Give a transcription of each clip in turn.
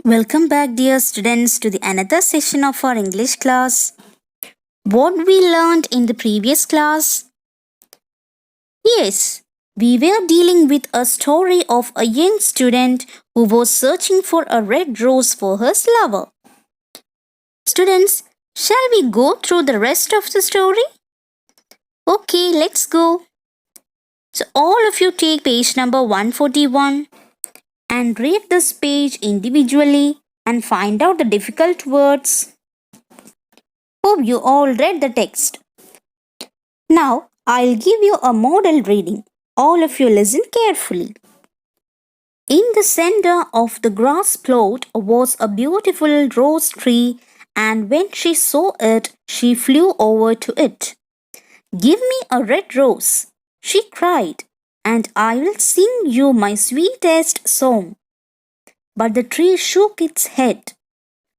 Welcome back, dear students, to the another session of our English class. What we learned in the previous class? Yes, we were dealing with a story of a young student who was searching for a red rose for his lover. Students, shall we go through the rest of the story? Okay, let's go. So, all of you take page number 141 and read this page individually and find out the difficult words. Hope you all read the text. Now, I'll give you a model reading. All of you listen carefully. In the center of the grass plot was a beautiful rose tree, and when she saw it, she flew over to it. Give me a red rose, she cried, and I will sing you my sweetest song. But the tree shook its head.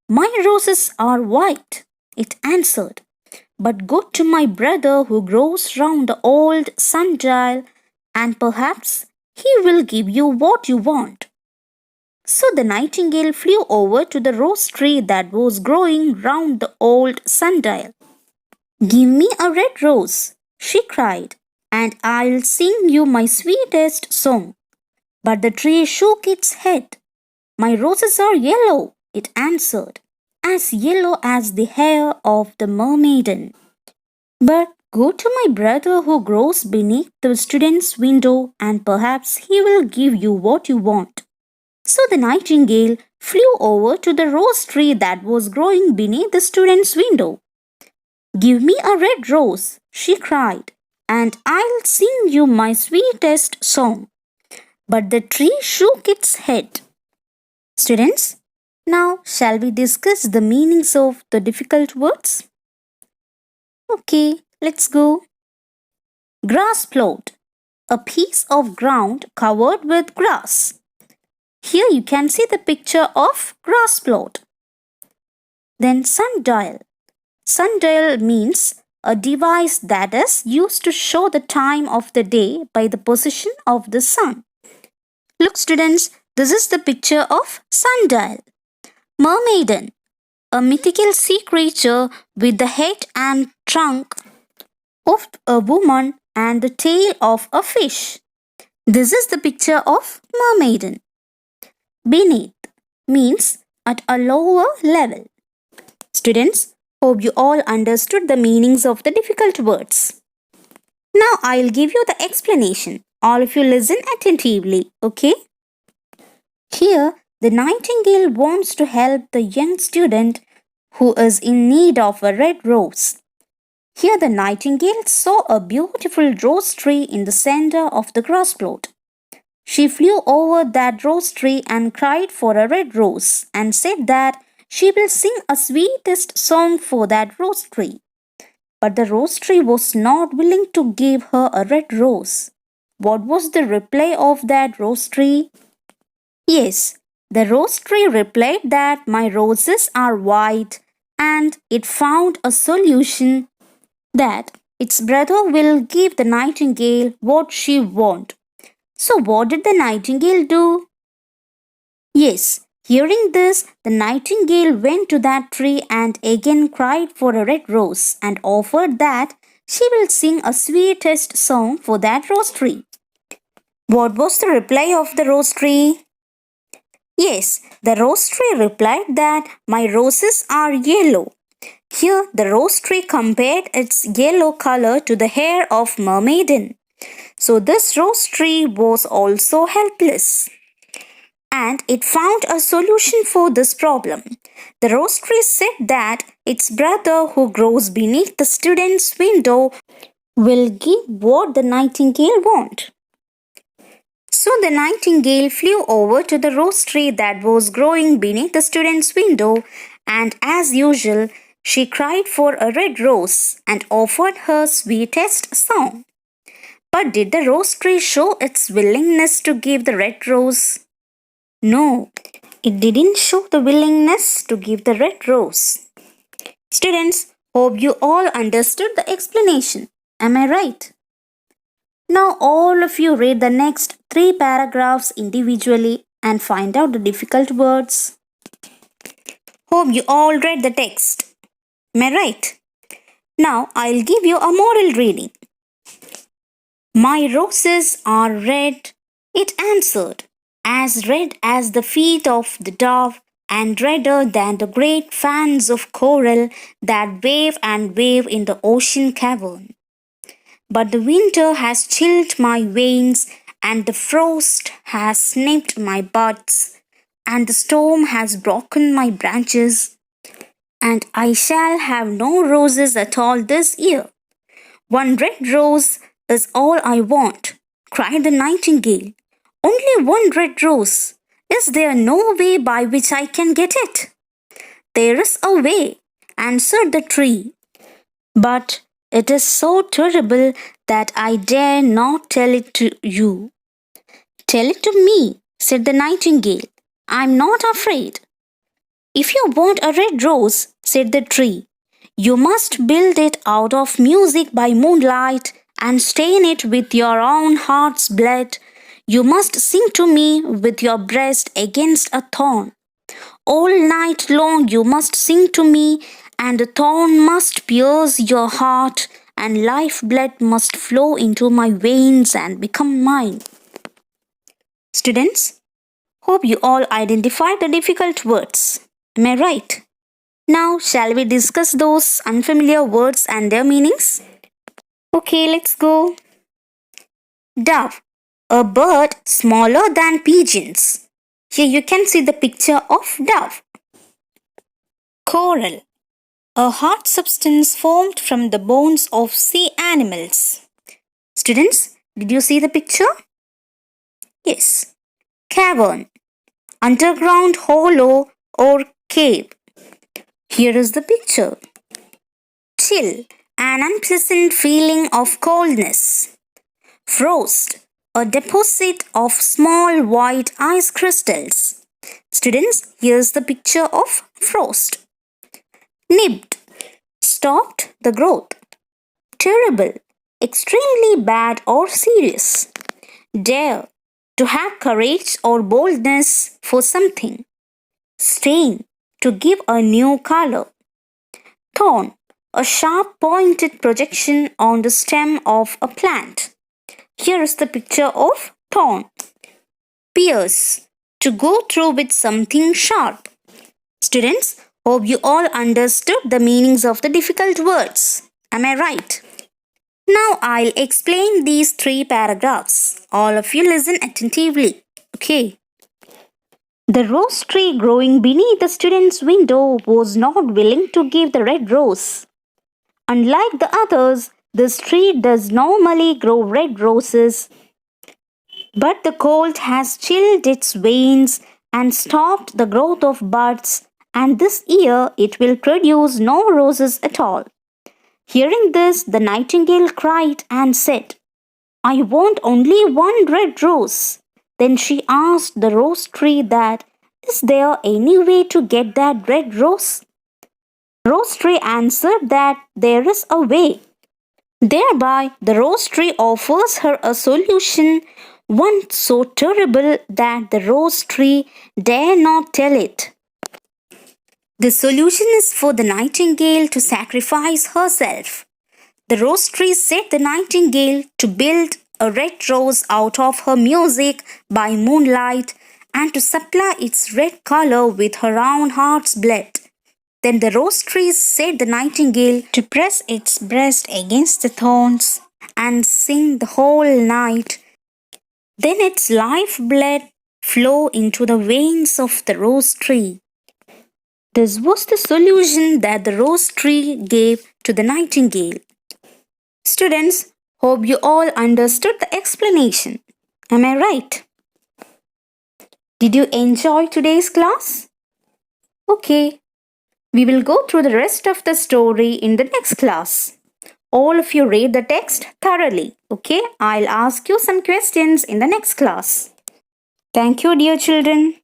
My roses are white, it answered. But go to my brother who grows round the old sundial, and perhaps he will give you what you want. So the nightingale flew over to the rose tree that was growing round the old sundial. Give me a red rose, she cried, and I'll sing you my sweetest song. But the tree shook its head. My roses are yellow, it answered, as yellow as the hair of the mermaiden. But go to my brother who grows beneath the student's window, and perhaps he will give you what you want. So the nightingale flew over to the rose tree that was growing beneath the student's window. Give me a red rose, she cried, and I'll sing you my sweetest song. But the tree shook its head. Students, now shall we discuss the meanings of the difficult words? Okay, let's go. Grass plot, a piece of ground covered with grass. Here you can see the picture of grass plot. Then sundial. Sundial means a device that is used to show the time of the day by the position of the sun. Look students, this is the picture of sundial. Mermaiden, a mythical sea creature with the head and trunk of a woman and the tail of a fish. This is the picture of mermaiden. Beneath means at a lower level. Students, hope you all understood the meanings of the difficult words. Now I'll give you the explanation. All of you listen attentively, okay? Here, the nightingale wants to help the young student who is in need of a red rose. Here, the nightingale saw a beautiful rose tree in the center of the grass plot. She flew over that rose tree and cried for a red rose and said that she will sing a sweetest song for that rose tree. But the rose tree was not willing to give her a red rose. What was the reply of that rose tree? Yes, the rose tree replied that my roses are white, and it found a solution that its brother will give the nightingale what she wants. So what did the nightingale do? Yes, hearing this, the nightingale went to that tree and again cried for a red rose and offered that she will sing a sweetest song for that rose tree. What was the reply of the rose tree? Yes, the rose tree replied that my roses are yellow. Here, the rose tree compared its yellow color to the hair of mermaiden. So this rose tree was also helpless. And it found a solution for this problem. The rose tree said that its brother who grows beneath the student's window will give what the nightingale wants. So the nightingale flew over to the rose tree that was growing beneath the student's window, and as usual, she cried for a red rose and offered her sweetest song. But did the rose tree show its willingness to give the red rose? No, it didn't show the willingness to give the red rose. Students, hope you all understood the explanation. Am I right? Now all of you read the next 3 paragraphs individually and find out the difficult words. Hope you all read the text. Am I right? Now I'll give you a moral reading. My roses are red, it answered, as red as the feet of the dove, and redder than the great fans of coral that wave and wave in the ocean cavern. But the winter has chilled my veins, and the frost has snipped my buds, and the storm has broken my branches, and I shall have no roses at all this year. One red rose is all I want, cried the nightingale. Only one red rose. Is there no way by which I can get it? There is a way, answered the tree. But it is so terrible that I dare not tell it to you. Tell it to me, said the nightingale. I am not afraid. If you want a red rose, said the tree, you must build it out of music by moonlight and stain it with your own heart's blood. You must sing to me with your breast against a thorn. All night long you must sing to me, and the thorn must pierce your heart, and life blood must flow into my veins and become mine. Students, hope you all identified the difficult words. Am I right? Now, shall we discuss those unfamiliar words and their meanings? Okay, let's go. Dove, a bird smaller than pigeons. Here you can see the picture of dove. Coral, a hard substance formed from the bones of sea animals. Students, did you see the picture? Yes. Cavern, underground hollow or cave. Here is the picture. Chill, an unpleasant feeling of coldness. Frost, a deposit of small white ice crystals. Students, here's the picture of frost. Nibbed, stopped the growth. Terrible, extremely bad or serious. Dare, to have courage or boldness for something. Stain, to give a new color. Thorn, a sharp pointed projection on the stem of a plant. Here is the picture of thorn. Pierce, to go through with something sharp. Students, hope you all understood the meanings of the difficult words. Am I right? Now I'll explain these 3 paragraphs. All of you listen attentively. Okay. The rose tree growing beneath the student's window was not willing to give the red rose. Unlike the others, this tree does normally grow red roses, but the cold has chilled its veins and stopped the growth of buds, and this year it will produce no roses at all. Hearing this, the nightingale cried and said, I want only one red rose. Then she asked the rose tree that, is there any way to get that red rose? Rose tree answered that there is a way. Thereby, the rose tree offers her a solution, one so terrible that the rose tree dare not tell it. The solution is for the nightingale to sacrifice herself. The rose tree set the nightingale to build a red rose out of her music by moonlight and to supply its red color with her own heart's blood. Then the rose tree set the nightingale to press its breast against the thorns and sing the whole night. Then its life blood flow into the veins of the rose tree. This was the solution that the rose tree gave to the nightingale. Students, hope you all understood the explanation. Am I right? Did you enjoy today's class? Okay, we will go through the rest of the story in the next class. All of you read the text thoroughly. Okay, I'll ask you some questions in the next class. Thank you, dear children.